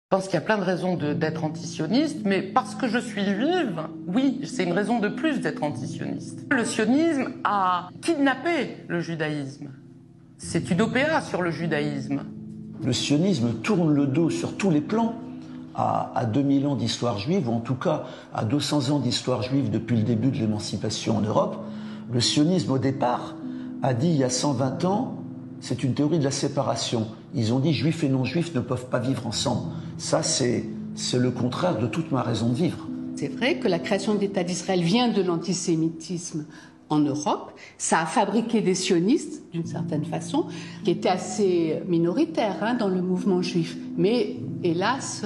Je pense qu'il y a plein de raisons d'être antisioniste, mais parce que je suis juive, oui, c'est une raison de plus d'être antisioniste. Le sionisme a kidnappé le judaïsme. C'est une OPA sur le judaïsme. Le sionisme tourne le dos sur tous les plans à 2000 ans d'histoire juive, ou en tout cas à 200 ans d'histoire juive depuis le début de l'émancipation en Europe. Le sionisme, au départ, a dit il y a 120 ans, c'est une théorie de la séparation. Ils ont dit juifs et non-juifs ne peuvent pas vivre ensemble. Ça, c'est le contraire de toute ma raison de vivre. C'est vrai que la création de l'État d'Israël vient de l'antisémitisme en Europe. Ça a fabriqué des sionistes, d'une certaine façon, qui étaient assez minoritaires dans le mouvement juif. Mais hélas,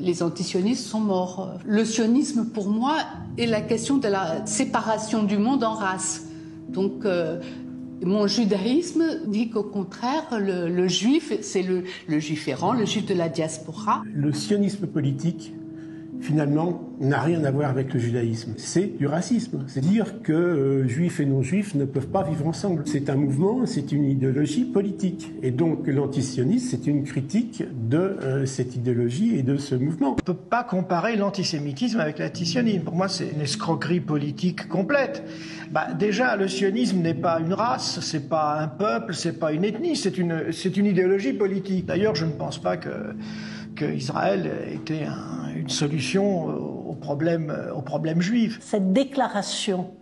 les antisionistes sont morts. Le sionisme, pour moi, est la question de la séparation du monde en races. Donc, mon judaïsme dit qu'au contraire, le juif, c'est le juif errant, le juif de la diaspora. Le sionisme politique, finalement, n'a rien à voir avec le judaïsme. C'est du racisme. C'est dire que juifs et non-juifs ne peuvent pas vivre ensemble. C'est un mouvement, c'est une idéologie politique. Et donc l'antisionisme, c'est une critique de cette idéologie et de ce mouvement. On ne peut pas comparer l'antisémitisme avec l'antisionisme. Pour moi, c'est une escroquerie politique complète. Déjà, le sionisme n'est pas une race, c'est pas un peuple, c'est pas une ethnie, c'est une idéologie politique. D'ailleurs, je ne pense pas qu'Israël était une solution au problème juif. Cette déclaration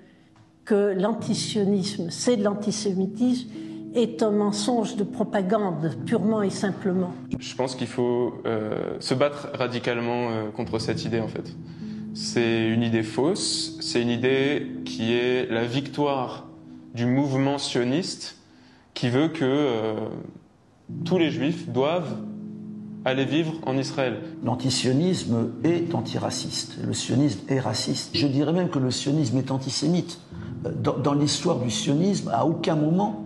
que l'antisionisme, c'est de l'antisémitisme, est un mensonge de propagande, purement et simplement. Je pense qu'il faut se battre radicalement contre cette idée, en fait. C'est une idée fausse, c'est une idée qui est la victoire du mouvement sioniste qui veut que tous les juifs doivent aller vivre en Israël. L'antisionisme est antiraciste, le sionisme est raciste. Je dirais même que le sionisme est antisémite. Dans l'histoire du sionisme, à aucun moment,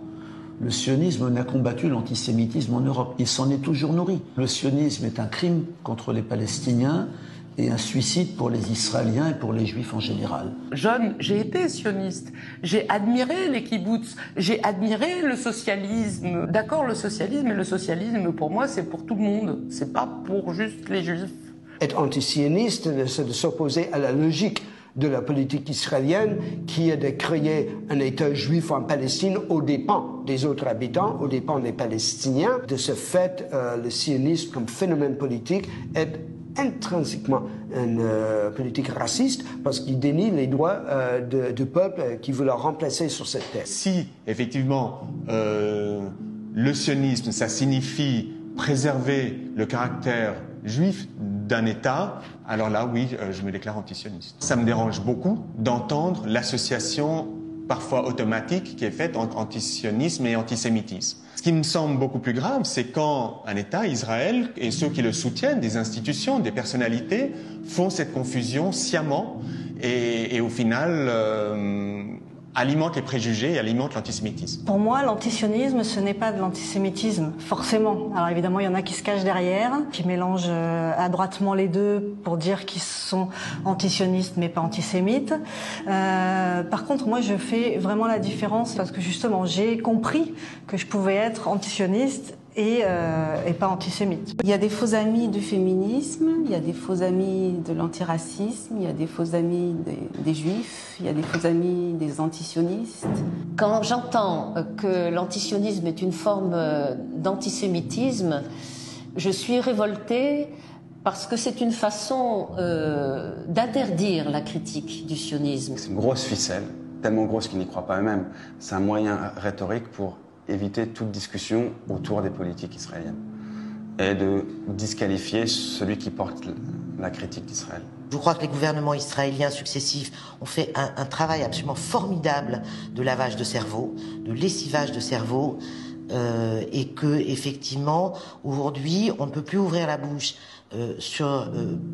le sionisme n'a combattu l'antisémitisme en Europe. Il s'en est toujours nourri. Le sionisme est un crime contre les Palestiniens et un suicide pour les Israéliens et pour les Juifs en général. Jeune, j'ai été sioniste. J'ai admiré les kibboutz. J'ai admiré le socialisme. D'accord, le socialisme, pour moi, c'est pour tout le monde. C'est pas pour juste les Juifs. Être antisioniste, c'est de s'opposer à la logique de la politique israélienne qui est de créer un État juif en Palestine aux dépens des autres habitants, aux dépens des Palestiniens. De ce fait, le sionisme comme phénomène politique est intrinsèquement une politique raciste parce qu'il dénie les droits du peuple qui veut le remplacer sur cette terre. Si, effectivement, le sionisme, ça signifie préserver le caractère juif d'un État, alors là, oui, je me déclare antisioniste. Ça me dérange beaucoup d'entendre l'association parfois automatique qui est faite entre antisionisme et antisémitisme. Ce qui me semble beaucoup plus grave, c'est quand un État, Israël, et ceux qui le soutiennent, des institutions, des personnalités, font cette confusion sciemment et au final alimentent les préjugés et alimentent l'antisémitisme. Pour moi, l'antisionisme, ce n'est pas de l'antisémitisme, forcément. Alors évidemment, il y en a qui se cachent derrière, qui mélangent adroitement les deux pour dire qu'ils sont antisionistes mais pas antisémites. Par contre, moi, je fais vraiment la différence parce que justement, j'ai compris que je pouvais être antisioniste et pas antisémite. Il y a des faux amis du féminisme, il y a des faux amis de l'antiracisme, il y a des faux amis des juifs, il y a des faux amis des antisionistes. Quand j'entends que l'antisionisme est une forme d'antisémitisme, je suis révoltée parce que c'est une façon d'interdire la critique du sionisme. C'est une grosse ficelle, tellement grosse qu'ils n'y croient pas eux-mêmes. C'est un moyen rhétorique pour éviter toute discussion autour des politiques israéliennes et de disqualifier celui qui porte la critique d'Israël. Je crois que les gouvernements israéliens successifs ont fait un travail absolument formidable de lavage de cerveau, de lessivage de cerveau, et que effectivement aujourd'hui on ne peut plus ouvrir la bouche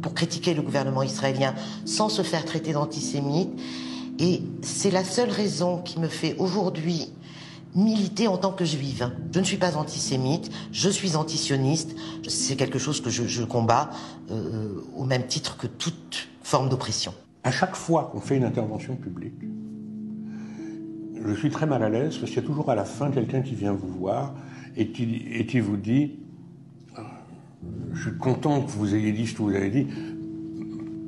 pour critiquer le gouvernement israélien sans se faire traiter d'antisémite. Et c'est la seule raison qui me fait aujourd'hui militer en tant que juive. Je ne suis pas antisémite, je suis antisioniste. C'est quelque chose que je combats au même titre que toute forme d'oppression. À chaque fois qu'on fait une intervention publique, je suis très mal à l'aise parce qu'il y a toujours à la fin quelqu'un qui vient vous voir et qui vous dit Je suis content que vous ayez dit ce que vous avez dit.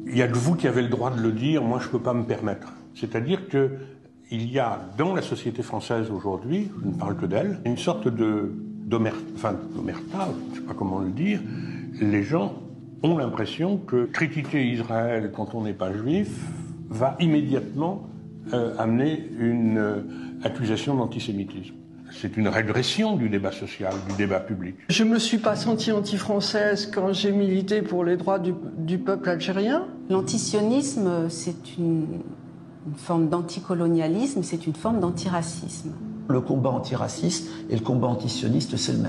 Il y a que vous qui avez le droit de le dire, moi je ne peux pas me permettre. C'est-à-dire qu'il y a dans la société française aujourd'hui, je ne parle que d'elle, une sorte d'omerta, je ne sais pas comment le dire. Les gens ont l'impression que critiquer Israël quand on n'est pas juif va immédiatement amener une accusation d'antisémitisme. C'est une régression du débat social, du débat public. Je ne me suis pas sentie anti-française quand j'ai milité pour les droits du peuple algérien. L'antisionisme, c'est une forme d'anticolonialisme, c'est une forme d'antiracisme. Le combat antiraciste et le combat antisioniste, c'est le même.